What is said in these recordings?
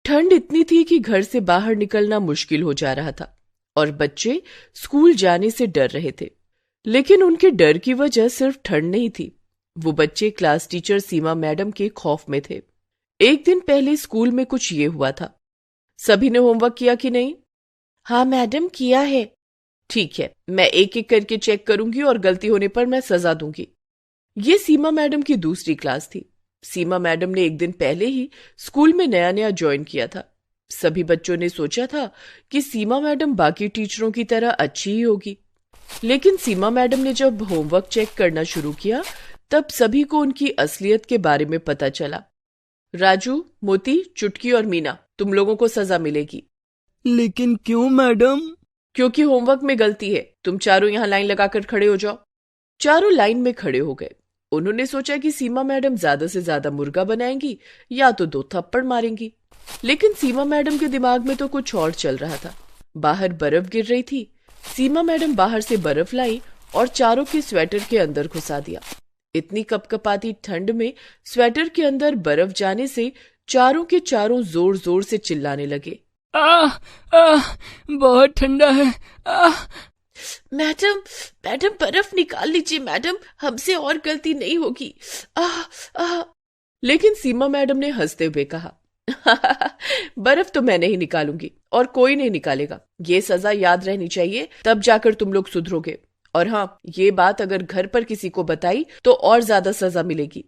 ठंड इतनी थी कि घर से बाहर निकलना मुश्किल हो जा रहा था और बच्चे स्कूल जाने से डर रहे थे। लेकिन उनके डर की वजह सिर्फ ठंड नहीं थी, वो बच्चे क्लास टीचर सीमा मैडम के खौफ में थे। एक दिन पहले स्कूल में कुछ ये हुआ था। सभी ने होमवर्क किया कि नहीं? हाँ मैडम, किया है। ठीक है, मैं एक एक करके चेक करूंगी और गलती होने पर मैं सजा दूंगी। ये सीमा मैडम की दूसरी क्लास थी। सीमा मैडम ने एक दिन पहले ही स्कूल में नया नया ज्वाइन किया था। सभी बच्चों ने सोचा था कि सीमा मैडम बाकी टीचरों की तरह अच्छी ही होगी। लेकिन सीमा मैडम ने जब होमवर्क चेक करना शुरू किया तब सभी को उनकी असलियत के बारे में पता चला। राजू, मोती, चुटकी और मीना, तुम लोगों को सजा मिलेगी। लेकिन क्यों मैडम? क्योंकि होमवर्क में गलती है। तुम चारों यहाँ लाइन लगाकर खड़े हो जाओ। चारों लाइन में खड़े हो गए। उन्होंने सोचा कि सीमा मैडम ज्यादा से ज्यादा मुर्गा बनाएंगी या तो 2 थप्पड़ मारेंगी। लेकिन सीमा मैडम के दिमाग में तो कुछ और चल रहा था। बाहर बर्फ गिर रही थी। सीमा मैडम बाहर से बर्फ लाई और चारों के स्वेटर के अंदर घुसा दिया। इतनी कपकपाती ठंड में स्वेटर के अंदर बर्फ जाने से चारों के चारों जोर जोर से चिल्लाने लगे। बहुत ठंडा है। मैडम, मैडम बर्फ निकाल लीजिए मैडम, हमसे और गलती नहीं होगी। लेकिन सीमा मैडम ने हंसते हुए कहा, बर्फ तो मैं नहीं निकालूंगी और कोई नहीं निकालेगा। ये सजा याद रहनी चाहिए, तब जाकर तुम लोग सुधरोगे। और हाँ, ये बात अगर घर पर किसी को बताई तो और ज्यादा सजा मिलेगी।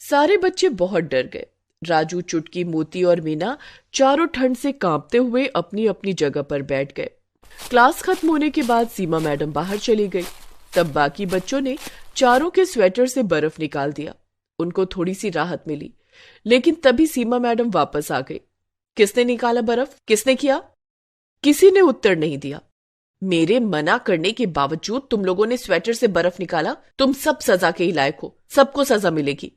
सारे बच्चे बहुत डर गए। राजू, चुटकी, मोती और मीना चारों ठंड से कांपते हुए अपनी अपनी जगह पर बैठ गए। क्लास खत्म होने के बाद सीमा मैडम बाहर चली गई। तब बाकी बच्चों ने चारों के स्वेटर से बर्फ निकाल दिया। उनको थोड़ी सी राहत मिली। लेकिन तभी सीमा मैडम वापस आ गई। किसने निकाला बर्फ? किसने किया? किसी ने उत्तर नहीं दिया। मेरे मना करने के बावजूद तुम लोगों ने स्वेटर से बर्फ निकाला। तुम सब सजा के ही लायक हो, सबको सजा मिलेगी।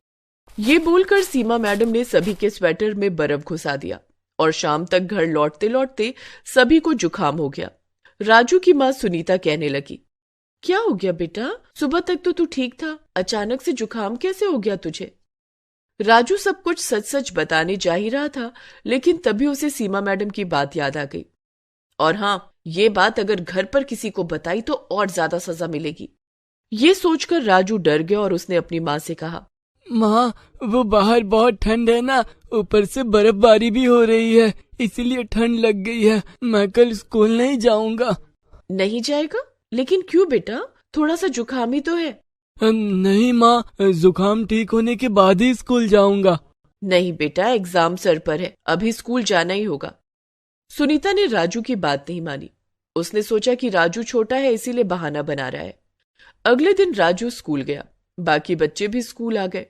ये बोलकर सीमा मैडम ने सभी के स्वेटर में बर्फ घुसा दिया और शाम तक घर लौटते लौटते सभी को जुकाम हो गया। राजू की माँ सुनीता कहने लगी, क्या हो गया बेटा? सुबह तक तो तू ठीक था, अचानक से जुकाम कैसे हो गया तुझे? राजू सब कुछ सच सच बताने जा ही रहा था, लेकिन तभी उसे सीमा मैडम की बात याद आ गई। और हाँ, ये बात अगर घर पर किसी को बताई तो और ज्यादा सजा मिलेगी। ये सोचकर राजू डर गया और उसने अपनी माँ से कहा, माँ, वो बाहर बहुत ठंड है ना, ऊपर से बर्फबारी भी हो रही है, इसीलिए ठंड लग गई है। मैं कल स्कूल नहीं जाऊंगा। नहीं जाएगा? लेकिन क्यों बेटा? थोड़ा सा जुकाम ही तो है। नहीं माँ, जुकाम ठीक होने के बाद ही स्कूल जाऊंगा। नहीं बेटा, एग्जाम सर पर है, अभी स्कूल जाना ही होगा। सुनीता ने राजू की बात नहीं मानी। उसने सोचा कि राजू छोटा है इसीलिए बहाना बना रहा है। अगले दिन राजू स्कूल गया। बाकी बच्चे भी स्कूल आ गए।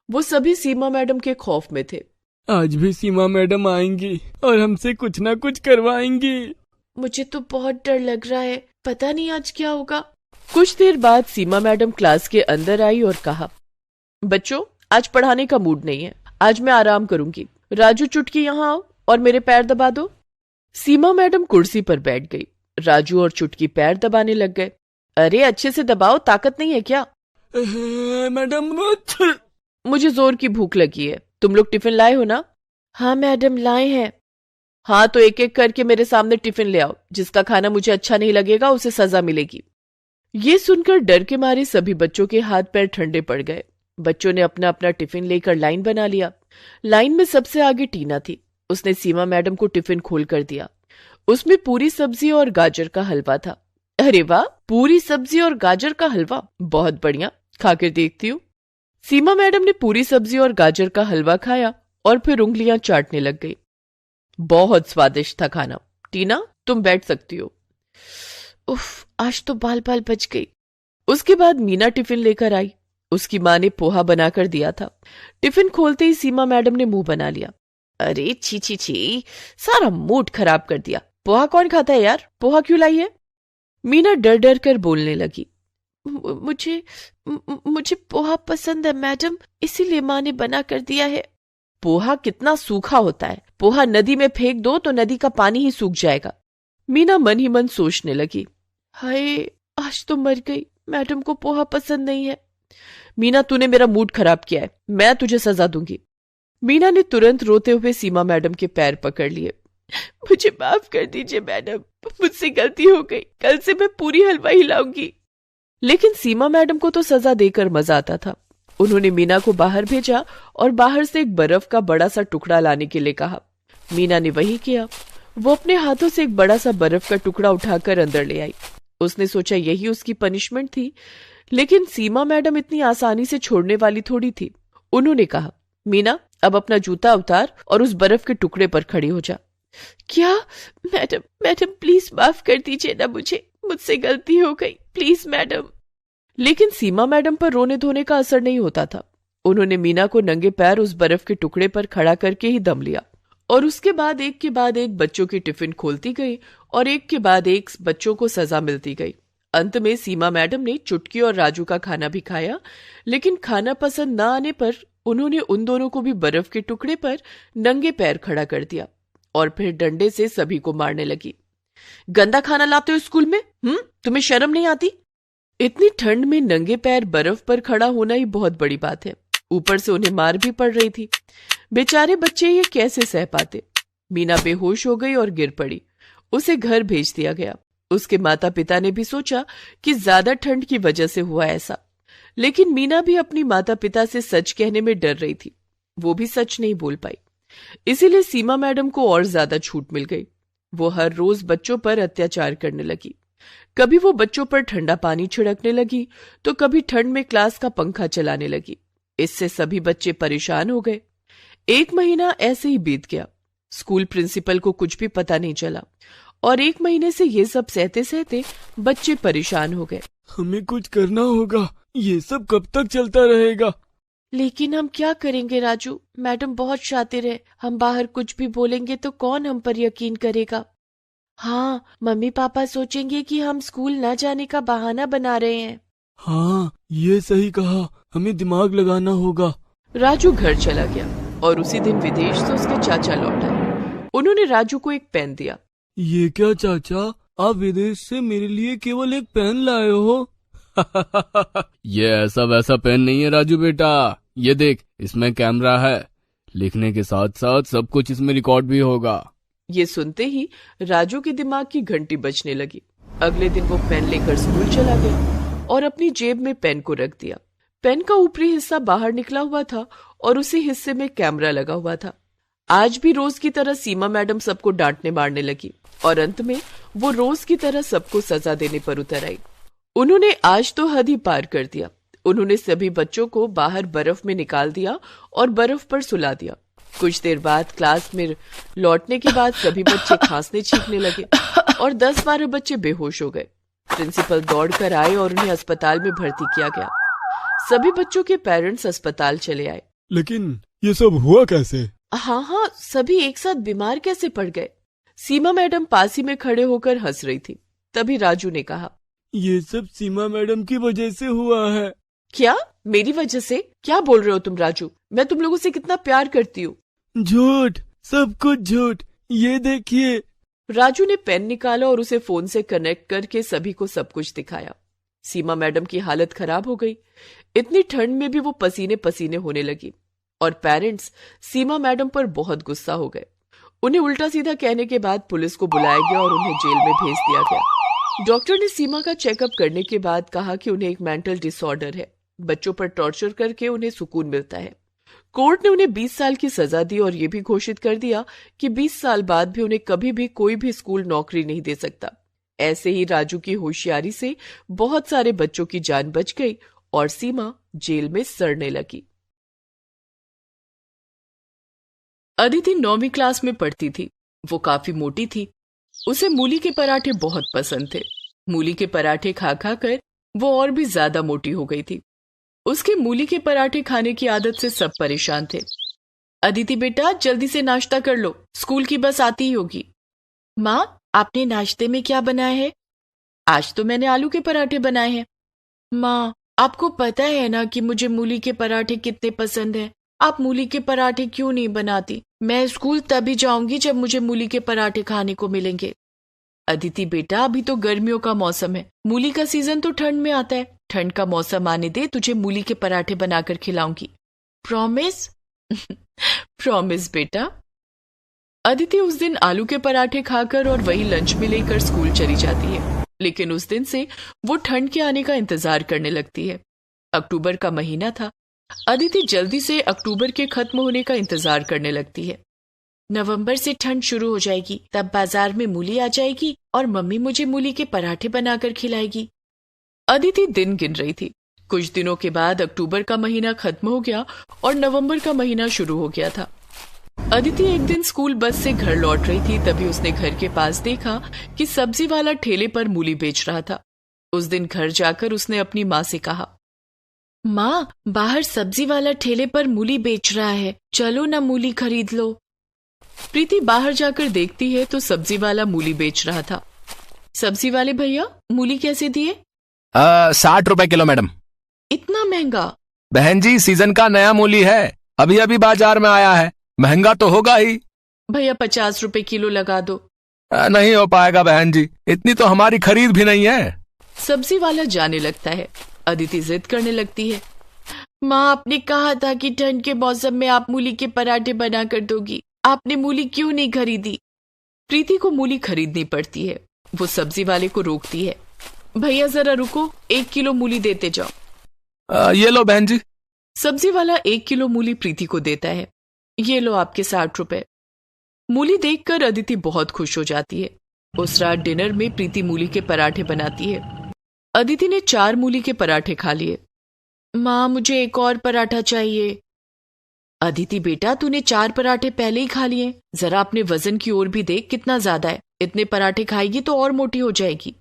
वो सभी सीमा मैडम के खौफ में थे। आज भी सीमा मैडम आएंगी और हमसे कुछ ना कुछ करवाएंगी। मुझे तो बहुत डर लग रहा है, पता नहीं आज क्या होगा। कुछ देर बाद सीमा मैडम क्लास के अंदर आई और कहा, बच्चों, आज पढ़ाने का मूड नहीं है, आज मैं आराम करूंगी। राजू, चुटकी यहाँ आओ और मेरे पैर दबा दो। सीमा मैडम कुर्सी पर बैठ गई। राजू और चुटकी पैर दबाने लग गए। अरे अच्छे से दबाओ, ताकत नहीं है क्या? मैडम, मुझे जोर की भूख लगी है। तुम लोग टिफिन लाए हो ना? हाँ मैडम, लाए हैं। हाँ, तो एक एक करके मेरे सामने टिफिन ले आओ। जिसका खाना मुझे अच्छा नहीं लगेगा उसे सजा मिलेगी। ये सुनकर डर के मारे सभी बच्चों के हाथ पैर ठंडे पड़ गए। बच्चों ने अपना अपना टिफिन लेकर लाइन बना लिया। लाइन में सबसे आगे टीना थी। उसने सीमा मैडम को टिफिन खोल कर दिया। उसमें पूरी सब्जी और गाजर का हलवा था। अरे वाह, पूरी सब्जी और गाजर का हलवा, बहुत बढ़िया, खाकर देखती हूँ। सीमा मैडम ने पूरी सब्जी और गाजर का हलवा खाया और फिर उंगलियां चाटने लग गई। बहुत स्वादिष्ट था खाना। टीना, तुम बैठ सकती हो। उफ, आज तो बाल बाल बच गई। उसके बाद मीना टिफिन लेकर आई। उसकी माँ ने पोहा बनाकर दिया था। टिफिन खोलते ही सीमा मैडम ने मुंह बना लिया। अरे छी छी छी, सारा मूड खराब कर दिया। पोहा कौन खाता है यार? पोहा क्यों लाई है? मीना डर डर कर बोलने लगी, मुझे पोहा पसंद है मैडम, इसीलिए माँ ने बना कर दिया है। पोहा कितना सूखा होता है, पोहा नदी में फेंक दो तो नदी का पानी ही सूख जाएगा। मीना मन ही मन सोचने लगी, हाय आज तो मर गई, मैडम को पोहा पसंद नहीं है। मीना, तूने मेरा मूड खराब किया है, मैं तुझे सजा दूंगी। मीना ने तुरंत रोते हुए सीमा मैडम के पैर पकड़ लिए। मुझे माफ कर दीजिए मैडम, मुझसे गलती हो गई, कल से मैं पूरी हलवा हिलाऊंगी। लेकिन सीमा मैडम को तो सजा देकर मजा आता था। उन्होंने मीना को बाहर भेजा और बाहर से एक बर्फ का बड़ा सा टुकड़ा लाने के लिए कहा। मीना ने वही किया। वो अपने हाथों से एक बड़ा सा बर्फ का टुकड़ा उठाकर अंदर ले आई। उसने सोचा यही उसकी पनिशमेंट थी, लेकिन सीमा मैडम इतनी आसानी से छोड़ने वाली थोड़ी थी। उन्होंने कहा, मीना अब अपना जूता उतार और उस बर्फ के टुकड़े पर खड़ी हो जा। क्या? मैडम प्लीज माफ कर दीजिए ना मुझसे गलती हो गई, प्लीज मैडम। लेकिन सीमा मैडम पर रोने धोने का असर नहीं होता था। उन्होंने मीना को नंगे पैर उस बर्फ के टुकड़े पर खड़ा करके ही दम लिया और उसके बाद एक के बाद एक बच्चों की टिफिन खोलती गई और एक के बाद एक बच्चों को सजा मिलती गई। अंत में सीमा मैडम ने चुटकी और राजू का खाना भी खाया, लेकिन खाना पसंद न आने पर उन्होंने उन दोनों को भी बर्फ के टुकड़े पर नंगे पैर खड़ा कर दिया और फिर डंडे से सभी को मारने लगी। गंदा खाना लाते हो स्कूल में? तुम्हें शर्म नहीं आती? इतनी ठंड में नंगे पैर बर्फ पर खड़ा होना ही बहुत बड़ी बात है। ऊपर से उन्हें मार भी पड़ रही थी। बेचारे बच्चे ये कैसे सह पाते। मीना बेहोश हो गई और गिर पड़ी। उसे घर भेज दिया गया। उसके माता पिता ने भी सोचा कि ज्यादा ठंड की वजह से हुआ ऐसा, लेकिन मीना भी अपनी माता पिता से सच कहने में डर रही थी। वो भी सच नहीं बोल पाई। इसीलिए सीमा मैडम को और ज्यादा छूट मिल गई। वो हर रोज बच्चों पर अत्याचार करने लगी। कभी वो बच्चों पर ठंडा पानी छिड़कने लगी तो कभी ठंड में क्लास का पंखा चलाने लगी। इससे सभी बच्चे परेशान हो गए। 1 महीना ऐसे ही बीत गया। स्कूल प्रिंसिपल को कुछ भी पता नहीं चला और 1 महीने से ये सब सहते सहते बच्चे परेशान हो गए। हमें कुछ करना होगा, ये सब कब तक चलता रहेगा? लेकिन हम क्या करेंगे राजू? मैडम बहुत शातिर है। हम बाहर कुछ भी बोलेंगे तो कौन हम पर यकीन करेगा? हाँ, मम्मी पापा सोचेंगे कि हम स्कूल न जाने का बहाना बना रहे हैं। हाँ, ये सही कहा, हमें दिमाग लगाना होगा। राजू घर चला गया और उसी दिन विदेश से उसके चाचा लौट आए। उन्होंने राजू को एक पेन दिया। ये क्या चाचा, आप विदेश से मेरे लिए केवल एक पेन लाए हो? ये ऐसा वैसा पेन नहीं है राजू बेटा, ये देख, इसमें कैमरा है। लिखने के साथ साथ सब कुछ इसमें रिकॉर्ड भी होगा। ये सुनते ही राजू के दिमाग की घंटी बजने लगी। अगले दिन वो पेन लेकर स्कूल चला गया और अपनी जेब में पेन को रख दिया। पेन का ऊपरी हिस्सा बाहर निकला हुआ था और उसी हिस्से में कैमरा लगा हुआ था। आज भी रोज की तरह सीमा मैडम सबको डांटने मारने लगी और अंत में वो रोज की तरह सबको सजा देने पर उतर आई। उन्होंने आज तो हद ही पार कर दिया। उन्होंने सभी बच्चों को बाहर बर्फ में निकाल दिया और बर्फ पर सुला दिया। कुछ देर बाद क्लास में लौटने के बाद सभी बच्चे खांसने छींकने लगे और 10-12 बच्चे बेहोश हो गए। प्रिंसिपल दौड़कर आए और उन्हें अस्पताल में भर्ती किया गया। सभी बच्चों के पेरेंट्स अस्पताल चले आए। लेकिन ये सब हुआ कैसे? हाँ, सभी एक साथ बीमार कैसे पड़ गए? सीमा मैडम पास ही में खड़े होकर हंस रही थी। तभी राजू ने कहा, ये सब सीमा मैडम की वजह से हुआ है। क्या? मेरी वजह से? क्या बोल रहे हो तुम राजू? मैं तुम लोगों से कितना प्यार करती हूँ। झूठ, सब कुछ झूठ। ये देखिए। राजू ने पेन निकाला और उसे फोन से कनेक्ट करके सभी को सब कुछ दिखाया। सीमा मैडम की हालत खराब हो गई। इतनी ठंड में भी वो पसीने पसीने होने लगी और पेरेंट्स सीमा मैडम पर बहुत गुस्सा हो गए। उन्हें उल्टा सीधा कहने के बाद पुलिस को बुलाया गया और उन्हें जेल में भेज दिया गया। डॉक्टर ने सीमा का चेकअप करने के बाद कहा कि उन्हें एक मेंटल डिसऑर्डर है। बच्चों पर टॉर्चर करके उन्हें सुकून मिलता है। कोर्ट ने उन्हें 20 साल की सजा दी और ये भी घोषित कर दिया कि 20 साल बाद भी उन्हें कभी भी कोई भी स्कूल नौकरी नहीं दे सकता। ऐसे ही राजू की होशियारी से बहुत सारे बच्चों की जान बच गई और सीमा जेल में सड़ने लगी। अदिति 9वीं क्लास में पढ़ती थी। वो काफी मोटी थी। उसे मूली के पराठे बहुत पसंद थे। मूली के पराठे खा खा कर वो और भी ज्यादा मोटी हो गई थी। उसके मूली के पराठे खाने की आदत से सब परेशान थे। अदिति बेटा, जल्दी से नाश्ता कर लो, स्कूल की बस आती ही होगी। माँ, आपने नाश्ते में क्या बनाया है? आज तो मैंने आलू के पराठे बनाए हैं। माँ, आपको पता है ना कि मुझे मूली के पराठे कितने पसंद हैं। आप मूली के पराठे क्यों नहीं बनाती? मैं स्कूल तभी जाऊंगी जब मुझे मूली के पराठे खाने को मिलेंगे। अदिति बेटा, अभी तो गर्मियों का मौसम है। मूली का सीजन तो ठंड में आता है। ठंड का मौसम आने दे, तुझे मूली के पराठे बनाकर खिलाऊंगी। प्रॉमिस? प्रॉमिस बेटा। अदिति उस दिन आलू के पराठे खाकर और वही लंच में लेकर स्कूल चली जाती है, लेकिन उस दिन से वो ठंड के आने का इंतजार करने लगती है। अक्टूबर का महीना था। अदिति जल्दी से अक्टूबर के खत्म होने का इंतजार करने लगती है। नवंबर से ठंड शुरू हो जाएगी, तब बाजार में मूली आ जाएगी और मम्मी मुझे मूली के पराठे बनाकर खिलाएगी। अदिति दिन गिन रही थी। कुछ दिनों के बाद अक्टूबर का महीना खत्म हो गया और नवंबर का महीना शुरू हो गया था। अदिति एक दिन स्कूल बस से घर लौट रही थी, तभी उसने घर के पास देखा कि सब्जी वाला ठेले पर मूली बेच रहा था। उस दिन घर जाकर उसने अपनी माँ से कहा, माँ, बाहर सब्जी वाला ठेले पर मूली बेच रहा है, चलो ना मूली खरीद लो। प्रीति बाहर जाकर देखती है तो सब्जी वाला मूली बेच रहा था। सब्जी वाले भैया, मूली कैसे दिए? 60 रुपए किलो मैडम। इतना महंगा? बहन जी, सीजन का नया मूली है, अभी अभी बाजार में आया है, महंगा तो होगा ही। भैया 50 रुपए किलो लगा दो। नहीं हो पाएगा बहन जी, इतनी तो हमारी खरीद भी नहीं है। सब्जी वाला जाने लगता है। अदिति जिद करने लगती है, माँ, आपने कहा था कि ठंड के मौसम में आप मूली के पराठे बना कर दोगी, आपने मूली क्यों नहीं खरीदी? प्रीति को मूली खरीदनी पड़ती है। वो सब्जी वाले को रोकती है, भैया जरा रुको, 1 किलो मूली देते जाओ। ये लो बहन जी। सब्जी वाला 1 किलो मूली प्रीति को देता है। ये लो आपके 60 रुपए। मूली देखकर अदिति बहुत खुश हो जाती है। उस रात डिनर में प्रीति मूली के पराठे बनाती है। अदिति ने 4 मूली के पराठे खा लिए। माँ, मुझे एक और पराठा चाहिए। अदिति बेटा, तूने 4 पराठे पहले ही खा लिए, जरा अपने वजन की ओर भी देख, कितना ज्यादा है। इतने पराठे खाएगी तो और मोटी हो जाएगी।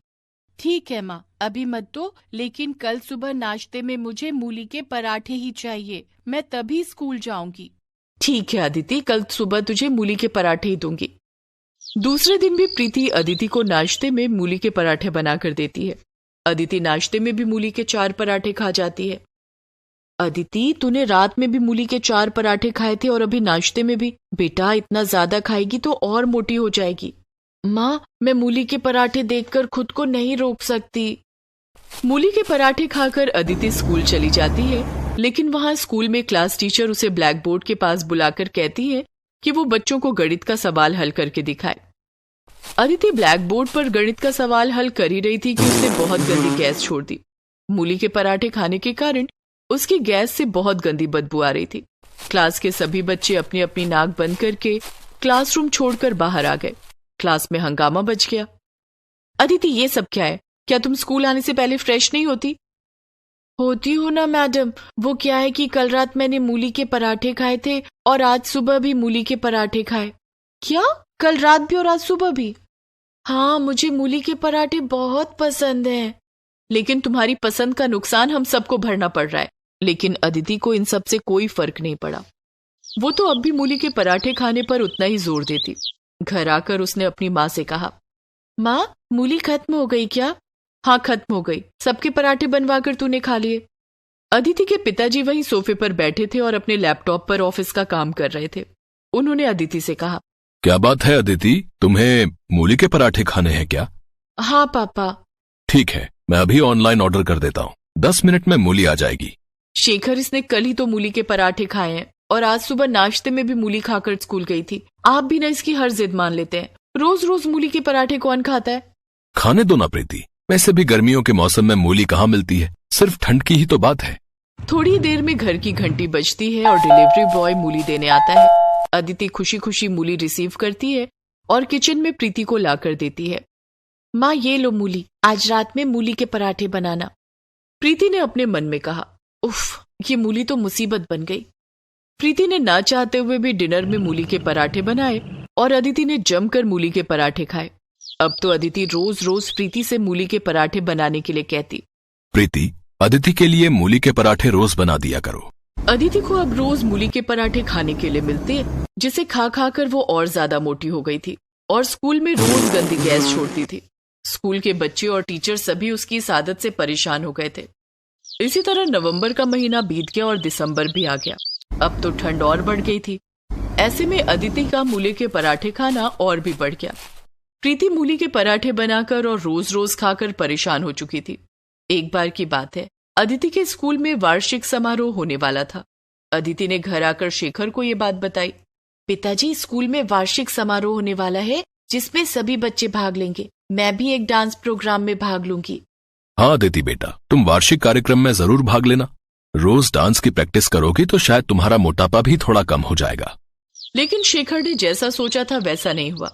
ठीक है माँ, अभी मत दो, लेकिन कल सुबह नाश्ते में मुझे मूली के पराठे ही चाहिए, मैं तभी स्कूल जाऊंगी। ठीक है अदिति, कल सुबह तुझे मूली के पराठे ही दूंगी। दूसरे दिन भी प्रीति अदिति को नाश्ते में मूली के पराठे बनाकर देती है। अदिति नाश्ते में भी मूली के 4 पराठे खा जाती है। अदिति, तूने रात में भी मूली के 4 पराठे खाए थे और अभी नाश्ते में भी। बेटा, इतना ज्यादा खाएगी तो और मोटी हो जाएगी। माँ, मैं मूली के पराठे देखकर खुद को नहीं रोक सकती। मूली के पराठे खाकर अदिति स्कूल चली जाती है, लेकिन वहां स्कूल में क्लास टीचर उसे ब्लैक बोर्ड के पास बुलाकर कहती है कि वो बच्चों को गणित का सवाल हल करके दिखाए। अदिति ब्लैक बोर्ड पर गणित का सवाल हल कर ही रही थी कि उसने बहुत गंदी गैस छोड़ दी। मूली के पराठे खाने के कारण उसकी गैस से बहुत गंदी बदबू आ रही थी। क्लास के सभी बच्चे अपनी अपनी नाक बंद करके क्लासरूम छोड़कर बाहर आ गए। क्लास में हंगामा बच गया। अदिति, ये सब क्या है? क्या तुम स्कूल आने से पहले फ्रेश नहीं होती? होती हो ना मैडम, वो क्या है कि कल रात मैंने मूली के पराठे खाए थे और आज सुबह भी मूली के पराठे खाए। क्या? कल रात भी और आज सुबह भी? हाँ, मुझे मूली के पराठे बहुत पसंद हैं। लेकिन तुम्हारी पसंद का नुकसान हम सबको भरना पड़ रहा है। लेकिन अदिति को इन सब से कोई फर्क नहीं पड़ा। वो तो अब भी मूली के पराठे खाने पर उतना ही जोर देती। घर आकर उसने अपनी माँ से कहा, माँ, मूली खत्म हो गई क्या? हाँ, खत्म हो गई, सबके पराठे बनवाकर तूने खा लिए। अदिति के पिताजी वहीं सोफे पर बैठे थे और अपने लैपटॉप पर ऑफिस का काम कर रहे थे। उन्होंने अदिति से कहा, क्या बात है अदिति, तुम्हें मूली के पराठे खाने हैं क्या? हाँ पापा। ठीक है, मैं अभी ऑनलाइन ऑर्डर कर देता हूँ, 10 मिनट में मूली आ जाएगी। शेखर, इसने कल ही तो मूली के पराठे खाए हैं और आज सुबह नाश्ते में भी मूली खाकर स्कूल गई थी। आप भी ना इसकी हर जिद मान लेते हैं। रोज रोज मूली के पराठे कौन खाता है? खाने दो ना प्रीति, वैसे भी गर्मियों के मौसम में मूली कहाँ मिलती है, सिर्फ ठंड की ही तो बात है। थोड़ी देर में घर की घंटी बजती है और डिलीवरी बॉय मूली देने आता है। अदिति खुशी खुशी मूली रिसीव करती है और किचन में प्रीति को लाकर देती है। माँ, ये लो मूली, आज रात में मूली के पराठे बनाना। प्रीति ने अपने मन में कहा, उफ, ये मूली तो मुसीबत बन गई। प्रीति ने ना चाहते हुए भी डिनर में मूली के पराठे बनाए और अदिति ने जमकर मूली के पराठे खाए। अब तो अदिति रोज रोज प्रीति से मूली के पराठे बनाने के लिए कहती, प्रीति, अदिति के लिए मूली के पराठे रोज बना दिया करो। अदिति को अब रोज मूली के पराठे खाने के लिए मिलते, जिसे खा खा कर वो और ज्यादा मोटी हो गई थी और स्कूल में रोज गंदी गैस छोड़ती थी। स्कूल के बच्चे और टीचर सभी उसकी इस आदत से परेशान हो गए थे। इसी तरह नवंबर का महीना बीत गया और दिसंबर भी आ गया। अब तो ठंड और बढ़ गई थी। ऐसे में अदिति का मूली के पराठे खाना और भी बढ़ गया। प्रीति मूली के पराठे बनाकर और रोज रोज खाकर परेशान हो चुकी थी। एक बार की बात है, अदिति के स्कूल में वार्षिक समारोह होने वाला था। अदिति ने घर आकर शेखर को ये बात बताई। पिताजी, स्कूल में वार्षिक समारोह होने वाला है जिसमें सभी बच्चे भाग लेंगे। मैं भी एक डांस प्रोग्राम में भाग लूंगी। हाँ अदिति बेटा, तुम वार्षिक कार्यक्रम में जरूर भाग लेना। रोज डांस की प्रैक्टिस करोगी तो शायद तुम्हारा मोटापा भी थोड़ा कम हो जाएगा। लेकिन शेखर ने जैसा सोचा था वैसा नहीं हुआ।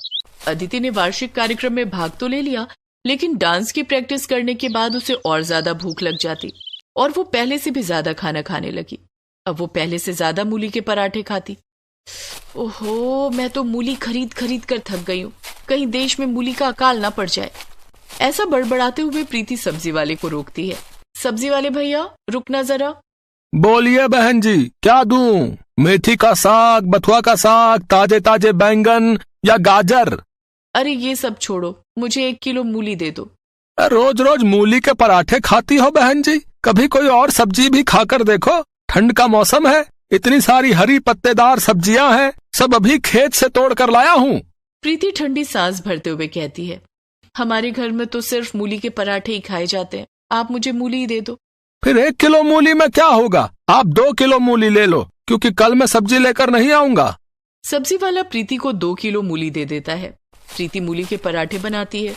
अदिति ने वार्षिक कार्यक्रम में भाग तो ले लिया, लेकिन डांस की प्रैक्टिस करने के बाद उसे और ज्यादा भूख लग जाती और वो पहले से भी ज्यादा खाना खाने लगी। अब वो पहले से ज्यादा मूली के पराठे खाती। ओहो, मैं तो मूली खरीद खरीद कर थक गई हूँ, कहीं देश में मूली का अकाल ना पड़ जाए। ऐसा बड़बड़ाते हुए प्रीति सब्जी वाले को रोकती है। सब्जी वाले भैया, रुकना जरा। बोलिए बहन जी, क्या दूं? मेथी का साग, बथुआ का साग, ताजे ताजे बैंगन या गाजर? अरे ये सब छोड़ो, मुझे 1 किलो मूली दे दो। रोज रोज मूली के पराठे खाती हो बहन जी? कभी कोई और सब्जी भी खाकर देखो। ठंड का मौसम है, इतनी सारी हरी पत्तेदार सब्जियां हैं, सब अभी खेत से तोड़ कर लाया हूँ। प्रीति ठंडी सांस भरते हुए कहती है, हमारे घर में तो सिर्फ मूली के पराठे ही खाए जाते हैं, आप मुझे मूली ही दे दो। फिर 1 किलो मूली में क्या होगा? आप 2 किलो मूली ले लो, क्योंकि कल मैं सब्जी लेकर नहीं आऊंगा। सब्जी वाला प्रीति को 2 किलो मूली दे देता है। प्रीति मूली के पराठे बनाती है।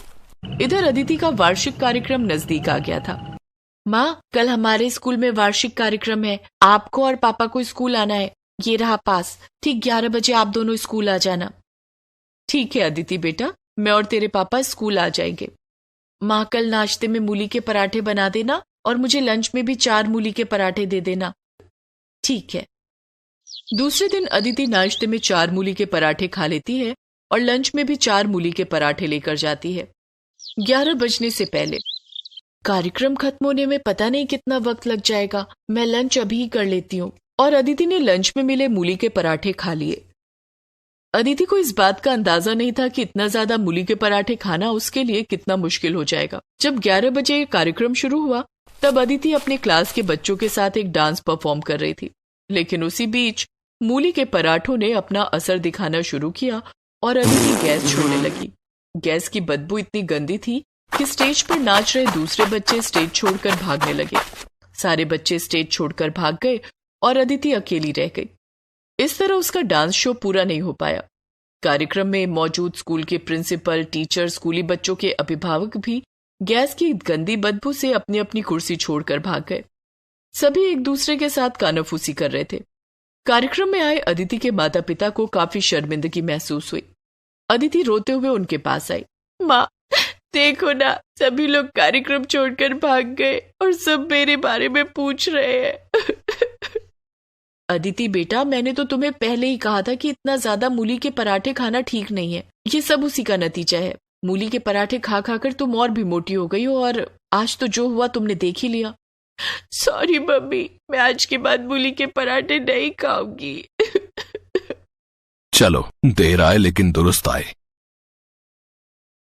इधर अदिति का वार्षिक कार्यक्रम नजदीक आ गया था। माँ, कल हमारे स्कूल में वार्षिक कार्यक्रम है, आपको और पापा को स्कूल आना है। ये रहा पास, ठीक 11 बजे आप दोनों स्कूल आ जाना। ठीक है अदिति बेटा, मैं और तेरे पापा स्कूल आ जाएंगे। माँ, कल नाश्ते में मूली के पराठे बना देना और मुझे लंच में भी 4 मूली के पराठे दे देना। ठीक है। दूसरे दिन अदिति नाश्ते में 4 मूली के पराठे खा लेती है और लंच में भी 4 मूली के पराठे लेकर जाती है 11 बजने से पहले। कार्यक्रम खत्म होने में पता नहीं कितना वक्त लग जाएगा, मैं लंच अभी ही कर लेती हूँ। और अदिति ने लंच में मिले मूली के पराठे खा लिए। अदिति को इस बात का अंदाजा नहीं था कि इतना ज्यादा मूली के पराठे खाना उसके लिए कितना मुश्किल हो जाएगा। जब 11 बजे कार्यक्रम शुरू हुआ तब अदिति अपने क्लास के बच्चों के साथ एक डांस परफॉर्म कर रही थी, लेकिन उसी बीच मूली के पराठों ने अपना असर दिखाना शुरू किया और अदिति गैस छोड़ने लगी। गैस की बदबू इतनी गंदी थी कि स्टेज पर नाच रहे दूसरे बच्चे स्टेज छोड़कर भागने लगे। सारे बच्चे स्टेज छोड़कर भाग गए और अदिति अकेली रह गई। इस तरह उसका डांस शो पूरा नहीं हो पाया। कार्यक्रम में मौजूद स्कूल के प्रिंसिपल, टीचर, स्कूली बच्चों के अभिभावक भी गैस की गंदी बदबू से अपनी अपनी कुर्सी छोड़कर भाग गए। सभी एक दूसरे के साथ कानाफूसी कर रहे थे। कार्यक्रम में आए अदिति के माता पिता को काफी शर्मिंदगी महसूस हुई। अदिति रोते हुए उनके पास आई। माँ, देखो ना, सभी लोग कार्यक्रम छोड़कर भाग गए और सब मेरे बारे में पूछ रहे हैं। अदिति बेटा, मैंने तो तुम्हें पहले ही कहा था कि इतना ज्यादा मूली के पराठे खाना ठीक नहीं है। ये सब उसी का नतीजा है। मूली के पराठे खा खाकर तुम और भी मोटी हो गई हो और आज तो जो हुआ तुमने देख ही लिया। सॉरी मम्मी, मैं आज के बाद मूली के पराठे नहीं खाऊंगी। चलो, देर आए लेकिन दुरुस्त आए।